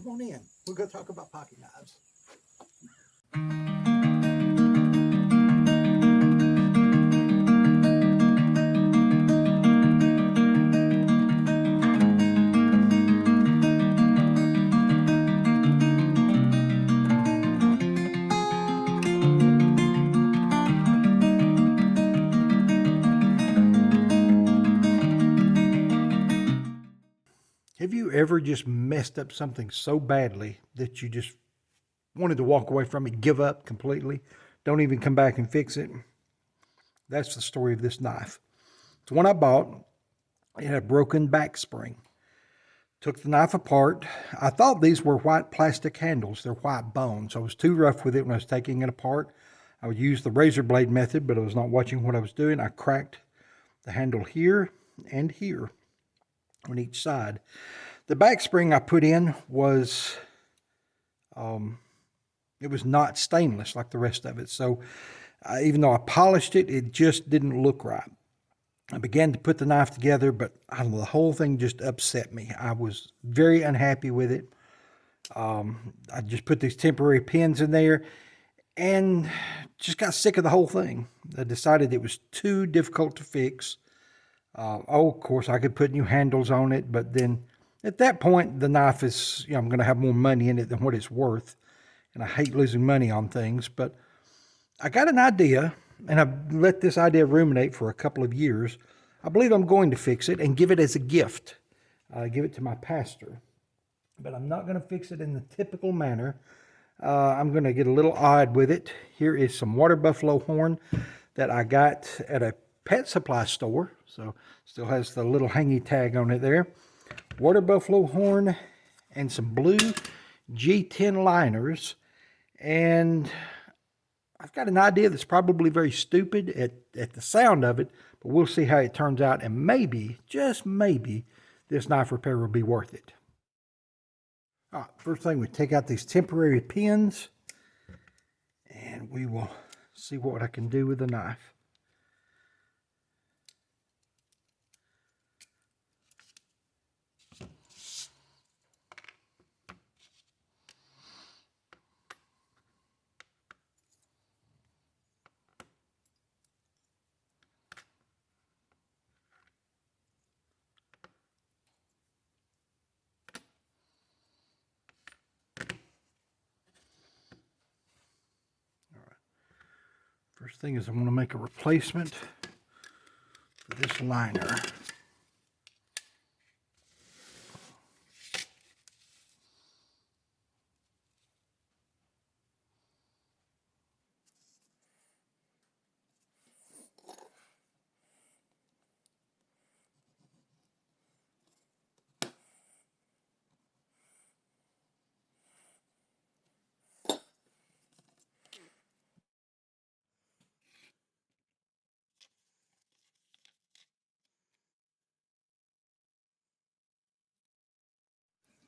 Come on in. We're going to talk about pocket knives. Have you ever just messed up something so badly that you just wanted to walk away from it, give up completely, don't even come back and fix it? That's the story of this knife. It's one I bought. It had a broken back spring. Took the knife apart. I thought these were white plastic handles. They're white bone, so I was too rough with it when I was taking it apart. I would use the razor blade method, but I was not watching what I was doing. I cracked the handle here and here on each side. The back spring I put in was, it was not stainless like the rest of it. So even though I polished it, it just didn't look right. I began to put the knife together, but the whole thing just upset me. I was very unhappy with it. I just put these temporary pins in there and just got sick of the whole thing. I decided it was too difficult to fix. Of course, I could put new handles on it, but then at that point, the knife is, I'm going to have more money in it than what it's worth. And I hate losing money on things, but I got an idea, and I've let this idea ruminate for a couple of years. I believe I'm going to fix it and give it as a gift. Give it to my pastor. But I'm not going to fix it in the typical manner. I'm going to get a little odd with it. Here is some water buffalo horn that I got at a pet supply store. So still has the little hangy tag on it there. Water buffalo horn and some blue G10 liners. And I've got an idea that's probably very stupid at the sound of it, but we'll see how it turns out. And maybe, just maybe, this knife repair will be worth it. All right, first thing, we take out these temporary pins, and we will see what I can do with the knife. First thing is I'm going to make a replacement for this liner.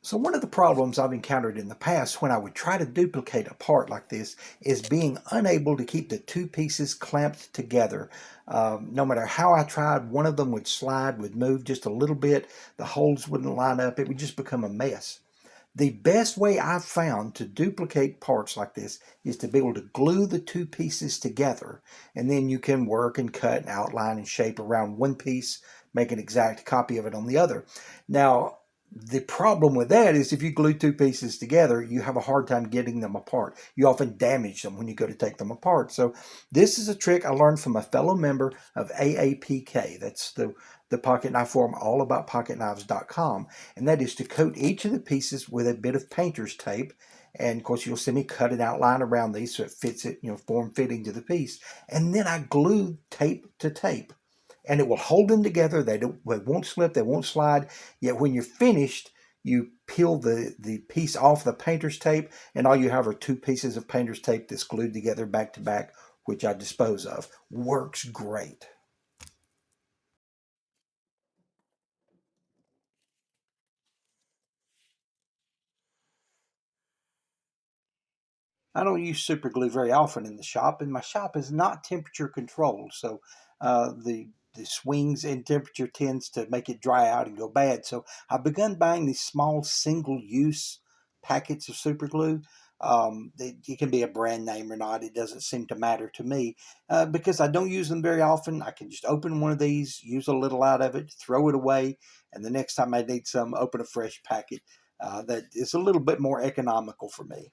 So one of the problems I've encountered in the past when I would try to duplicate a part like this is being unable to keep the two pieces clamped together. No matter how I tried, one of them would slide, would move just a little bit, the holes wouldn't line up, it would just become a mess. The best way I've found to duplicate parts like this is to be able to glue the two pieces together, and then you can work and cut and outline and shape around one piece, make an exact copy of it on the other. Now, the problem with that is if you glue two pieces together, you have a hard time getting them apart. You often damage them when you go to take them apart. So this is a trick I learned from a fellow member of AAPK. That's the pocket knife forum, allaboutpocketknives.com. And that is to coat each of the pieces with a bit of painter's tape. And of course, you'll see me cut an outline around these so it fits it, form fitting to the piece. And then I glue tape to tape. And it will hold them together. They won't slip, they won't slide. Yet when you're finished, you peel the piece off the painter's tape, and all you have are two pieces of painter's tape that's glued together back to back, which I dispose of. Works great. I don't use super glue very often in the shop, and my shop is not temperature controlled, so the swings in temperature tends to make it dry out and go bad. So I've begun buying these small single-use packets of super glue. It can be a brand name or not. It doesn't seem to matter to me because I don't use them very often. I can just open one of these, use a little out of it, throw it away, and the next time I need some, open a fresh packet. That is a little bit more economical for me.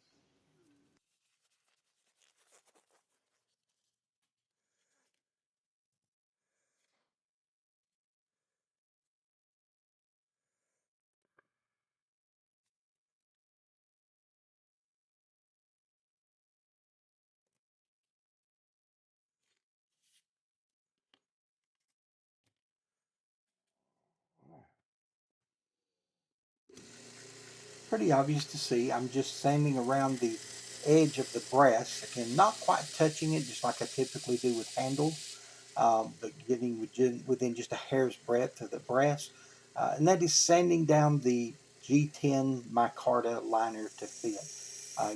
Pretty obvious to see. I'm just sanding around the edge of the brass. Again, not quite touching it, just like I typically do with handles, but getting within just a hair's breadth of the brass. And that is sanding down the G10 micarta liner to fit.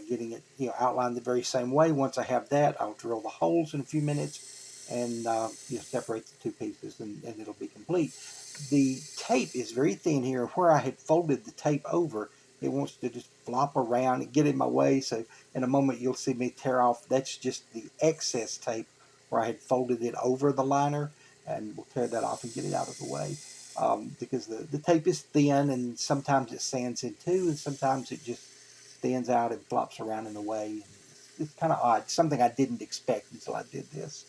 Getting it, outlined the very same way. Once I have that, I'll drill the holes in a few minutes and separate the two pieces, and it'll be complete. The tape is very thin here. Where I had folded the tape over, it wants to just flop around and get in my way. So in a moment, you'll see me tear off. That's just the excess tape where I had folded it over the liner, and we'll tear that off and get it out of the way. Because the tape is thin, and sometimes it sands in two, and sometimes it just stands out and flops around in the way. It's kind of odd. Something I didn't expect until I did this.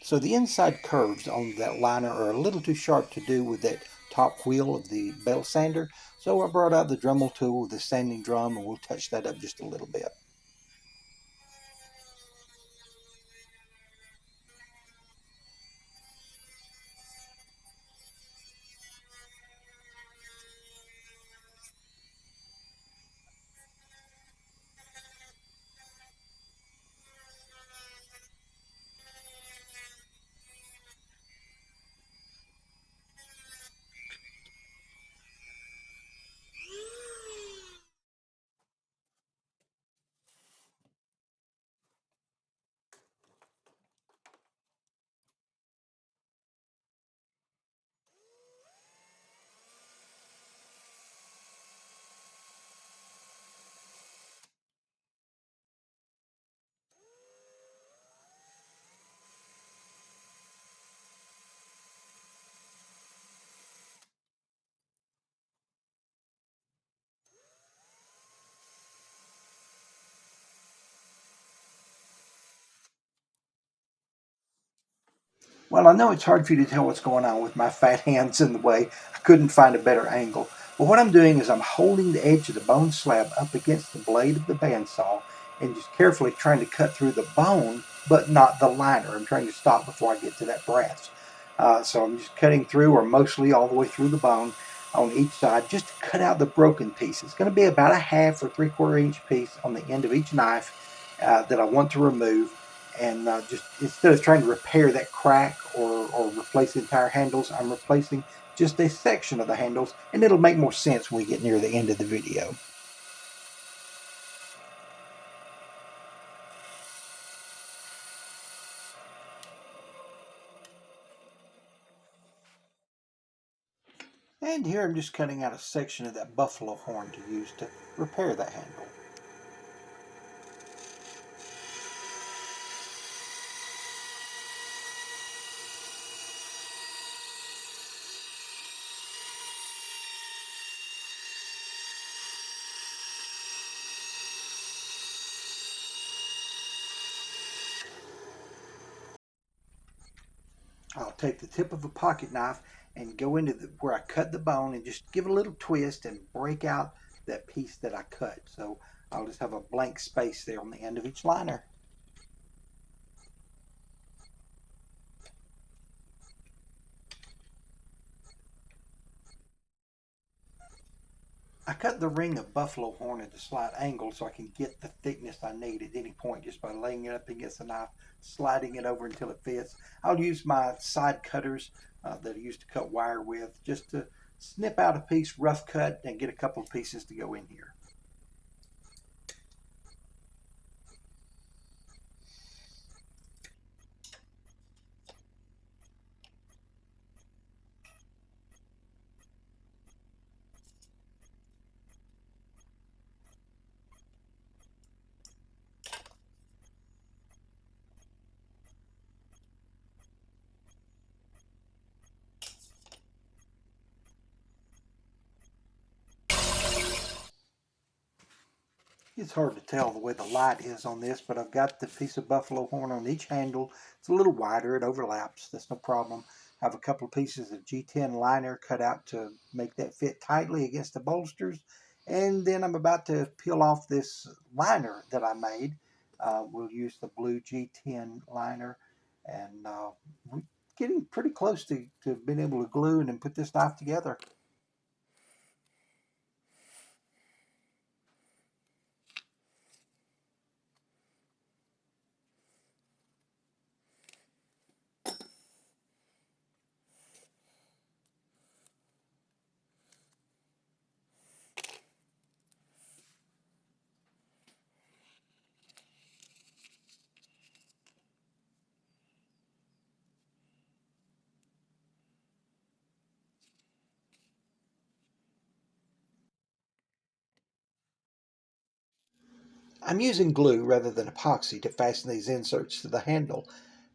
So the inside curves on that liner are a little too sharp to do with that top wheel of the belt sander. So I brought out the Dremel tool with the sanding drum, and we'll touch that up just a little bit. Well, I know it's hard for you to tell what's going on with my fat hands in the way. I couldn't find a better angle. But what I'm doing is I'm holding the edge of the bone slab up against the blade of the bandsaw and just carefully trying to cut through the bone, but not the liner. I'm trying to stop before I get to that brass. So I'm just cutting through, or mostly all the way through the bone on each side, just to cut out the broken piece. It's going to be about a half or 3/4 inch piece on the end of each knife that I want to remove. And just instead of trying to repair that crack or replace the entire handles, I'm replacing just a section of the handles, and it'll make more sense when we get near the end of the video. And here I'm just cutting out a section of that buffalo horn to use to repair that handle. take the tip of a pocket knife and go into where I cut the bone and just give it a little twist and break out that piece that I cut. So I'll just have a blank space there on the end of each liner. I cut the ring of buffalo horn at a slight angle so I can get the thickness I need at any point just by laying it up against the knife, sliding it over until it fits. I'll use my side cutters that I used to cut wire with just to snip out a piece rough cut and get a couple of pieces to go in here. It's hard to tell the way the light is on this, but I've got the piece of buffalo horn on each handle. It's a little wider, it overlaps, that's no problem. I have a couple of pieces of G10 liner cut out to make that fit tightly against the bolsters. And then I'm about to peel off this liner that I made. We'll use the blue G10 liner, and we're getting pretty close to being able to glue and then put this knife together. I'm using glue rather than epoxy to fasten these inserts to the handle.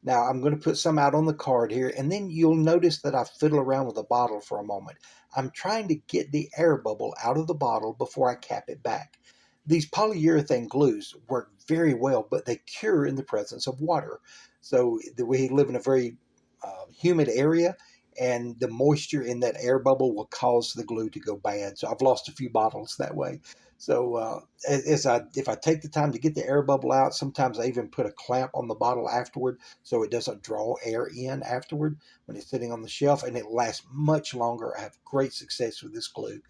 Now I'm going to put some out on the card here, and then you'll notice that I fiddle around with the bottle for a moment. I'm trying to get the air bubble out of the bottle before I cap it back. These polyurethane glues work very well, but they cure in the presence of water. So we live in a very humid area, and the moisture in that air bubble will cause the glue to go bad. So I've lost a few bottles that way. So if I take the time to get the air bubble out, sometimes I even put a clamp on the bottle afterward so it doesn't draw air in afterward when it's sitting on the shelf, and it lasts much longer. I have great success with this glue.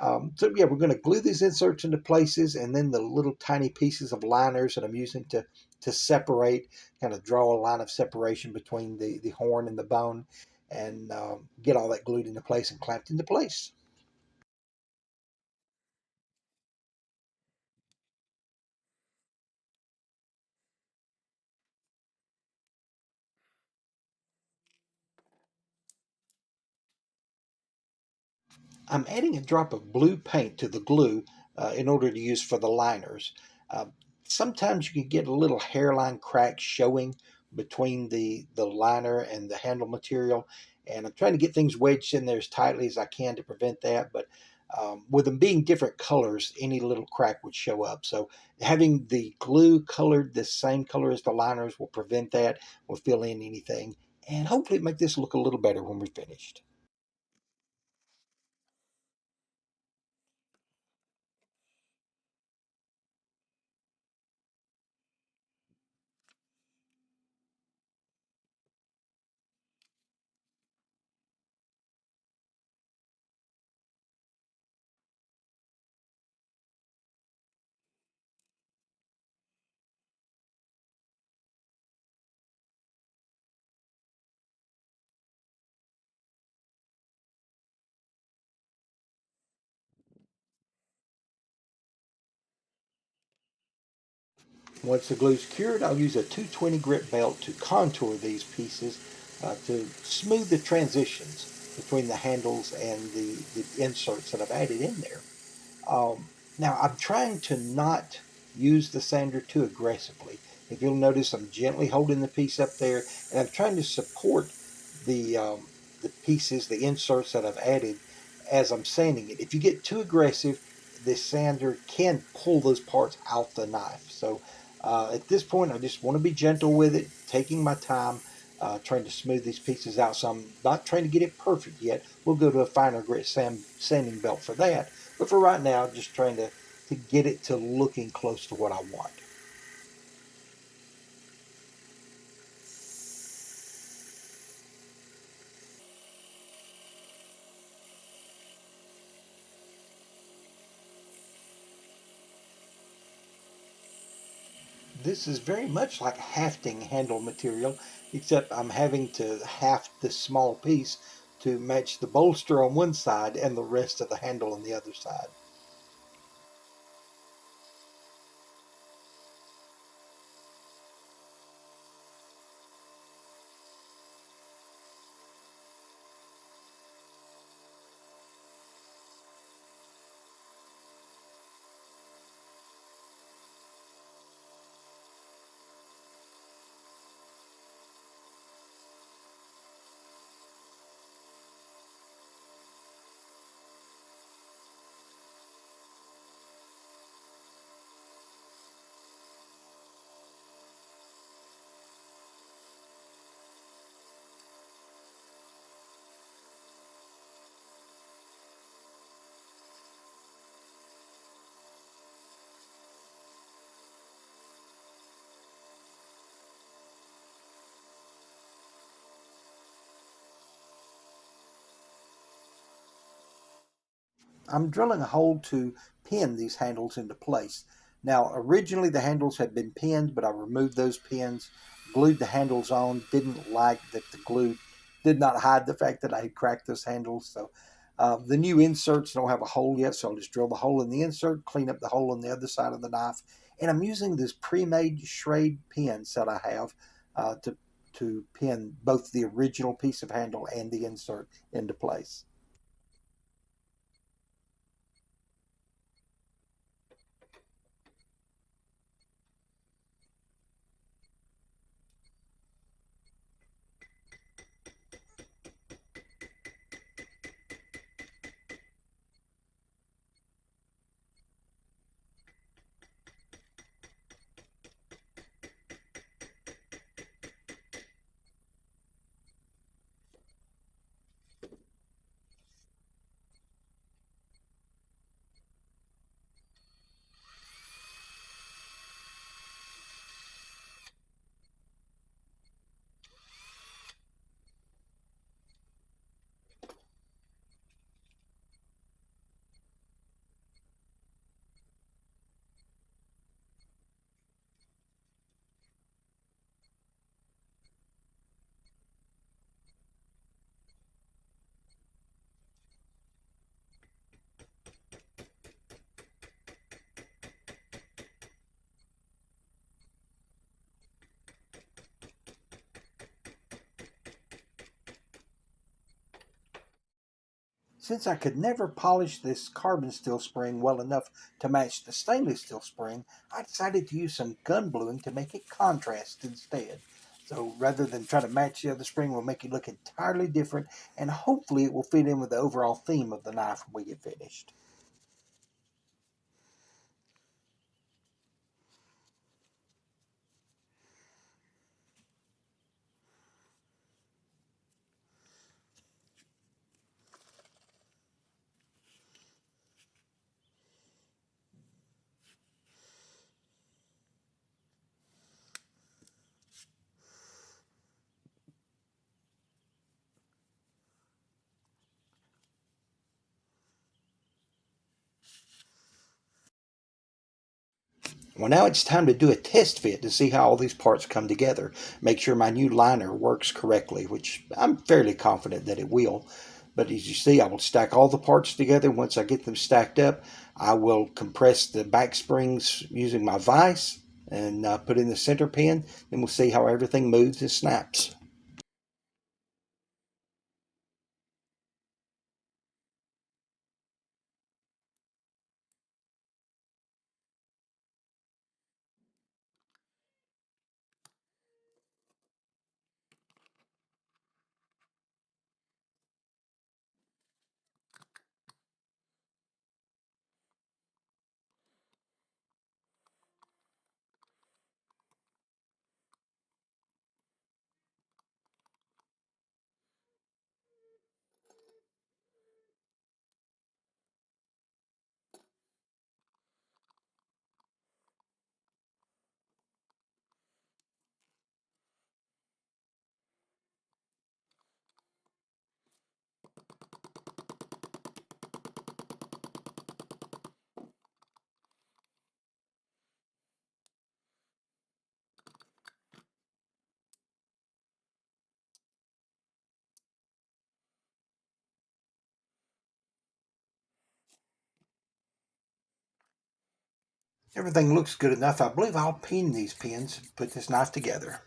So yeah, we're going to glue these inserts into places, and then the little tiny pieces of liners that I'm using to separate, kind of draw a line of separation between the horn and the bone, and get all that glued into place and clamped into place. I'm adding a drop of blue paint to the glue in order to use for the liners. Uh, Sometimes you can get a little hairline crack showing between the liner and the handle material, and I'm trying to get things wedged in there as tightly as I can to prevent that, but with them being different colors, any little crack would show up. So having the glue colored the same color as the liners will prevent that, will fill in anything, and hopefully make this look a little better when we're finished. Once the glue's cured, I'll use a 220 grit belt to contour these pieces to smooth the transitions between the handles and the inserts that I've added in there. Now, I'm trying to not use the sander too aggressively. If you'll notice, I'm gently holding the piece up there, and I'm trying to support the pieces, the inserts that I've added as I'm sanding it. If you get too aggressive, the sander can pull those parts out the knife. So at this point, I just want to be gentle with it, taking my time. trying to smooth these pieces out. So I'm not trying to get it perfect yet. We'll go to a finer grit sanding belt for that. But for right now, just trying to get it to looking close to what I want. This is very much like hafting handle material, except I'm having to haft this small piece to match the bolster on one side and the rest of the handle on the other side. I'm drilling a hole to pin these handles into place. Now, originally the handles had been pinned, but I removed those pins, glued the handles on. Didn't like that the glue did not hide the fact that I had cracked those handles. So the new inserts don't have a hole yet, so I'll just drill the hole in the insert, clean up the hole on the other side of the knife. And I'm using this pre-made Schade pins that I have to pin both the original piece of handle and the insert into place. Since I could never polish this carbon steel spring well enough to match the stainless steel spring, I decided to use some gun bluing to make it contrast instead. So rather than try to match the other spring, we'll make it look entirely different, and hopefully it will fit in with the overall theme of the knife when we get finished. Well, now it's time to do a test fit to see how all these parts come together. Make sure my new liner works correctly, which I'm fairly confident that it will. But as you see, I will stack all the parts together. Once I get them stacked up, I will compress the back springs using my vise and put in the center pin. Then we'll see how everything moves and snaps. Everything looks good enough. I believe I'll pin these pins and put this knife together.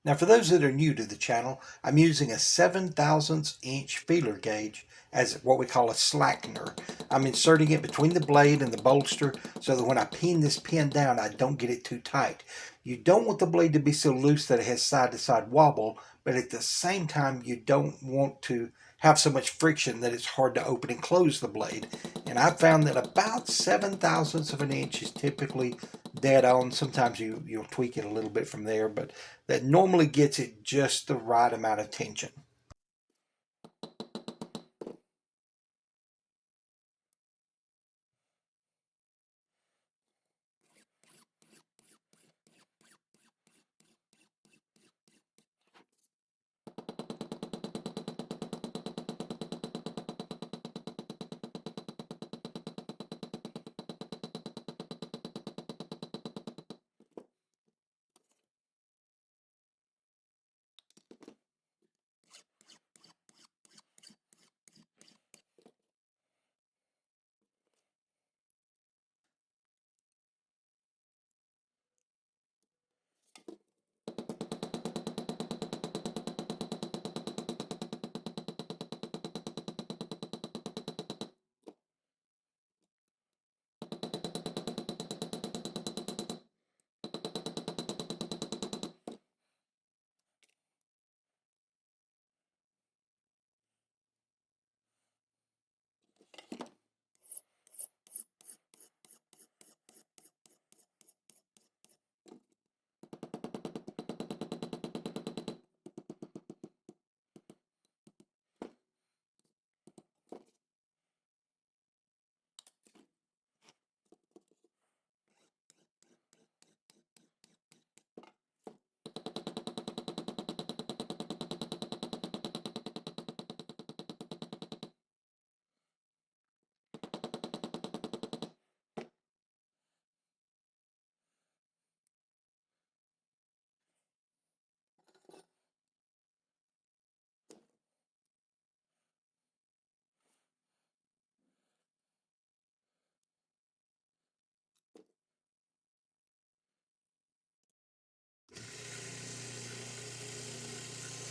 Now, for those that are new to the channel, I'm using a 7/1000 inch feeler gauge as what we call a slackener. I'm inserting it between the blade and the bolster so that when I pin this pin down, I don't get it too tight. You don't want the blade to be so loose that it has side-to-side wobble, but at the same time, you don't want to have so much friction that it's hard to open and close the blade. And I've found that about 7/1000 of an inch is typically dead on. Sometimes you'll tweak it a little bit from there, but that normally gets it just the right amount of tension.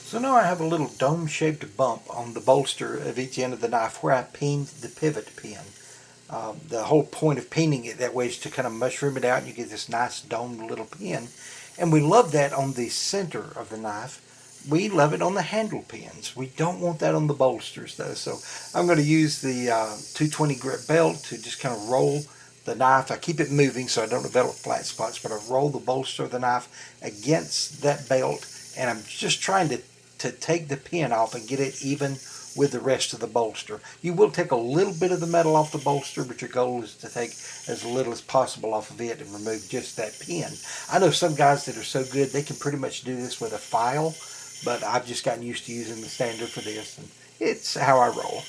So now I have a little dome-shaped bump on the bolster of each end of the knife where I pinned the pivot pin. The whole point of pinning it that way is to kind of mushroom it out and you get this nice domed little pin. And we love that on the center of the knife. We love it on the handle pins. We don't want that on the bolsters though. So I'm going to use the 220 grit belt to just kind of roll the knife. I keep it moving so I don't develop flat spots, but I roll the bolster of the knife against that belt and I'm just trying to take the pin off and get it even with the rest of the bolster. You will take a little bit of the metal off the bolster, but your goal is to take as little as possible off of it and remove just that pin. I know some guys that are so good they can pretty much do this with a file, but I've just gotten used to using the standard for this, and it's how I roll.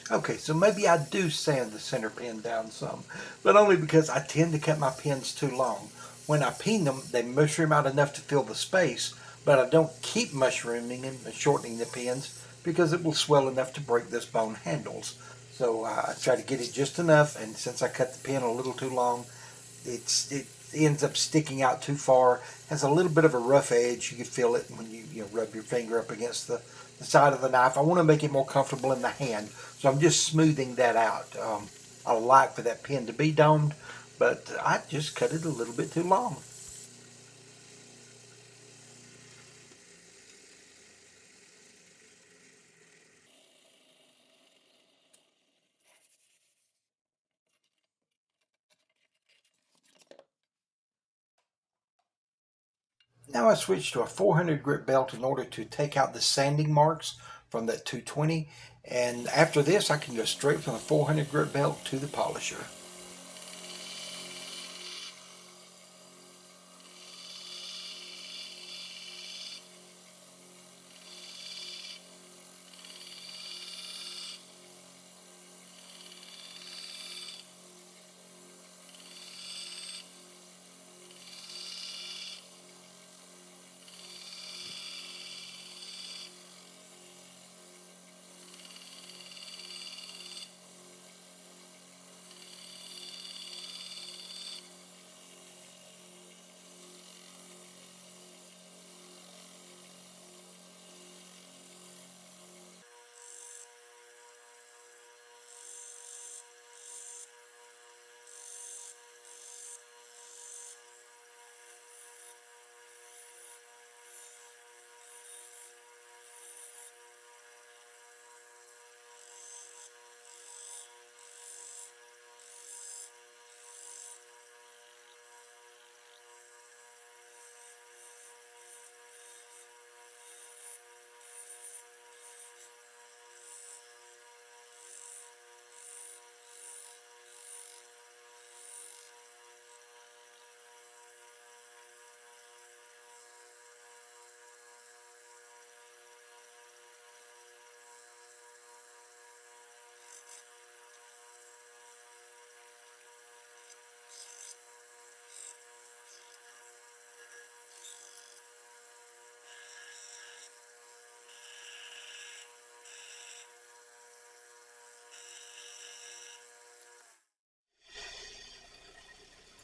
Okay, so maybe I do sand the center pin down some, but only because I tend to cut my pins too long. When I pin them, they mushroom out enough to fill the space, but I don't keep mushrooming and shortening the pins because it will swell enough to break those bone handles. So I try to get it just enough, and since I cut the pin a little too long, it ends up sticking out too far. Has a little bit of a rough edge. You can feel it when you rub your finger up against the side of the knife. I want to make it more comfortable in the hand, so I'm just smoothing that out. I like for that pin to be domed, but I just cut it a little bit too long. Now I switched to a 400 grit belt in order to take out the sanding marks from that 220, and after this I can go straight from the 400 grit belt to the polisher.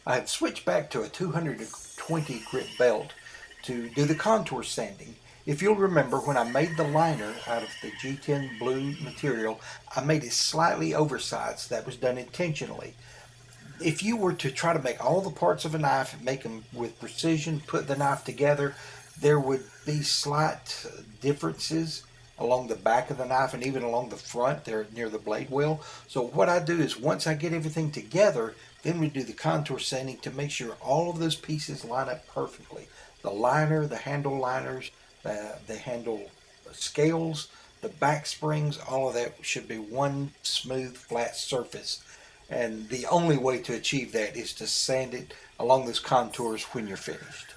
I have switched back to a 220 grit belt to do the contour sanding. If you'll remember, when I made the liner out of the G10 blue material, I made it slightly oversized. That was done intentionally. If you were to try to make all the parts of a knife and make them with precision, put the knife together, there would be slight differences along the back of the knife and even along the front there near the blade well. So what I do is once I get everything together, then we do the contour sanding to make sure all of those pieces line up perfectly. The liner, the handle liners, the handle scales, the back springs, all of that should be one smooth flat surface. And the only way to achieve that is to sand it along those contours when you're finished.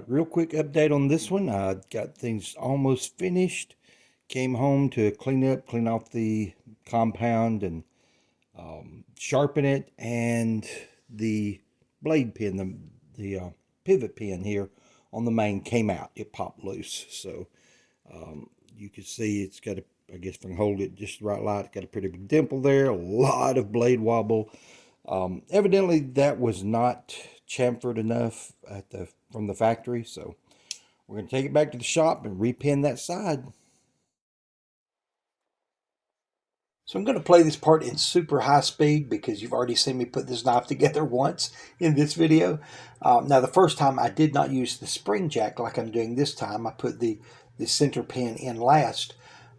Real quick update on this one. I got things almost finished. Came home to clean off the compound and sharpen it, and the blade pin, the pivot pin here on the main came out. It popped loose. So you can see it's got a, I guess if I can hold it just the right light, got a pretty big dimple there, a lot of blade wobble. Evidently that was not chamfered enough from the factory, so we're going to take it back to the shop and repin that side. So I'm going to play this part in super high speed because you've already seen me put this knife together once in this video. Now the first time I did not use the spring jack like I'm doing this time. I put the center pin in last,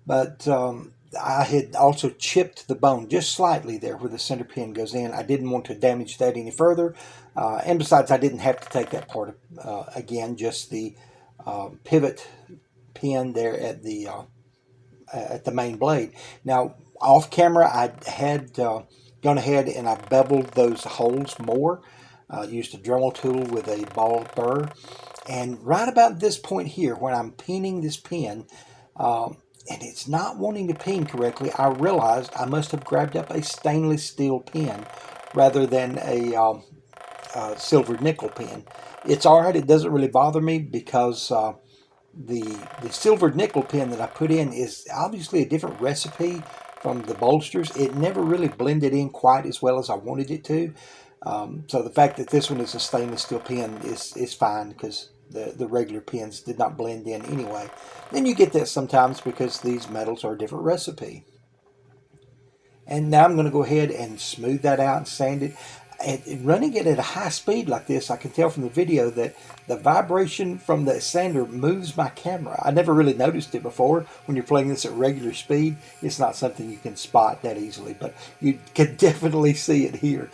but I had also chipped the bone just slightly there where the center pin goes in. I didn't want to damage that any further, and besides I didn't have to take that part again, just the pivot pin there at the main blade. Now off camera I had gone ahead and I beveled those holes more, used a Dremel tool with a ball burr, and right about this point here when I'm pinning this pin, and it's not wanting to pin correctly, I realized I must have grabbed up a stainless steel pin rather than a silver nickel pin. It's alright, it doesn't really bother me because the silver nickel pin that I put in is obviously a different recipe from the bolsters. It never really blended in quite as well as I wanted it to. So the fact that this one is a stainless steel pin is fine because the regular pins did not blend in anyway. Then you get that sometimes because these metals are a different recipe. And now I'm going to go ahead and smooth that out and sand it. And running it at a high speed like this, I can tell from the video that the vibration from the sander moves my camera. I never really noticed it before. When you're playing this at regular speed, it's not something you can spot that easily, but you can definitely see it here.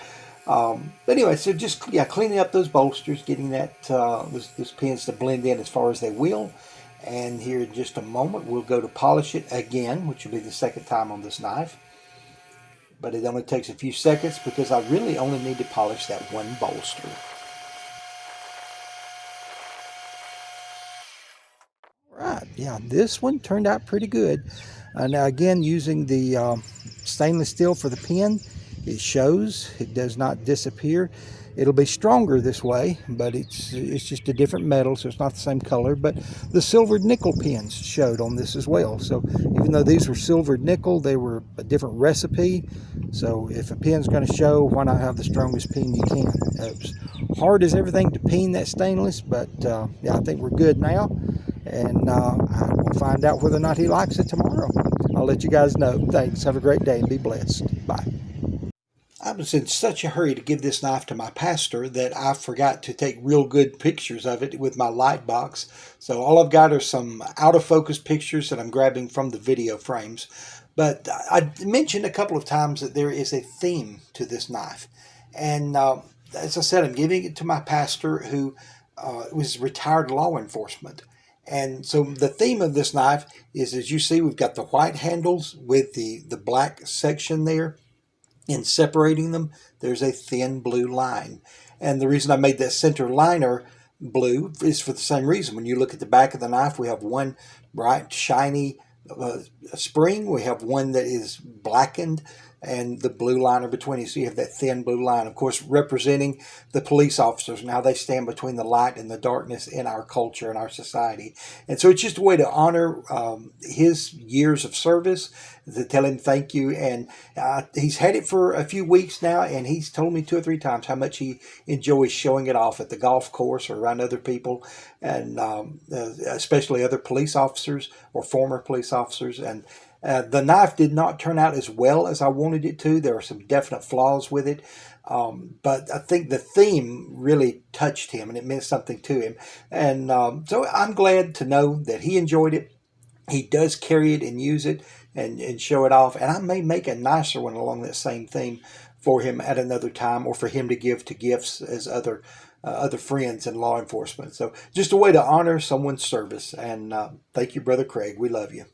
But anyway, so just cleaning up those bolsters, getting that those pins to blend in as far as they will. And here in just a moment, we'll go to polish it again, which will be the second time on this knife. But it only takes a few seconds because I really only need to polish that one bolster. Right, yeah, this one turned out pretty good. Now again, using the stainless steel for the pin, it shows, it does not disappear. It'll be stronger this way, but it's just a different metal, so it's not the same color. But the silvered nickel pins showed on this as well. So even though these were silvered nickel, they were a different recipe. So if a pin's going to show, why not have the strongest pin you can? It's hard as everything to pin that stainless, but yeah, I think we're good now. And I will find out whether or not he likes it tomorrow. I'll let you guys know. Thanks. Have a great day and be blessed. Bye. I was in such a hurry to give this knife to my pastor that I forgot to take real good pictures of it with my light box. So all I've got are some out of focus pictures that I'm grabbing from the video frames. But I mentioned a couple of times that there is a theme to this knife. And as I said, I'm giving it to my pastor who was retired law enforcement. And so the theme of this knife is, as you see, we've got the white handles with the black section there. In separating them, there's a thin blue line. And the reason I made that center liner blue is for the same reason. When you look at the back of the knife, we have one bright, shiny spring. We have one that is blackened and the blue liner between it. So you have that thin blue line, of course, representing the police officers and how they stand between the light and the darkness in our culture and our society. And so it's just a way to honor his years of service, to tell him thank you. And he's had it for a few weeks now, and he's told me 2 or 3 times how much he enjoys showing it off at the golf course or around other people, and especially other police officers or former police officers. And the knife did not turn out as well as I wanted it to. There are some definite flaws with it. But I think the theme really touched him and it meant something to him. And so I'm glad to know that he enjoyed it. He does carry it and use it and show it off. And I may make a nicer one along that same theme for him at another time, or for him to give to gifts as other friends in law enforcement. So just a way to honor someone's service. And thank you, Brother Craig. We love you.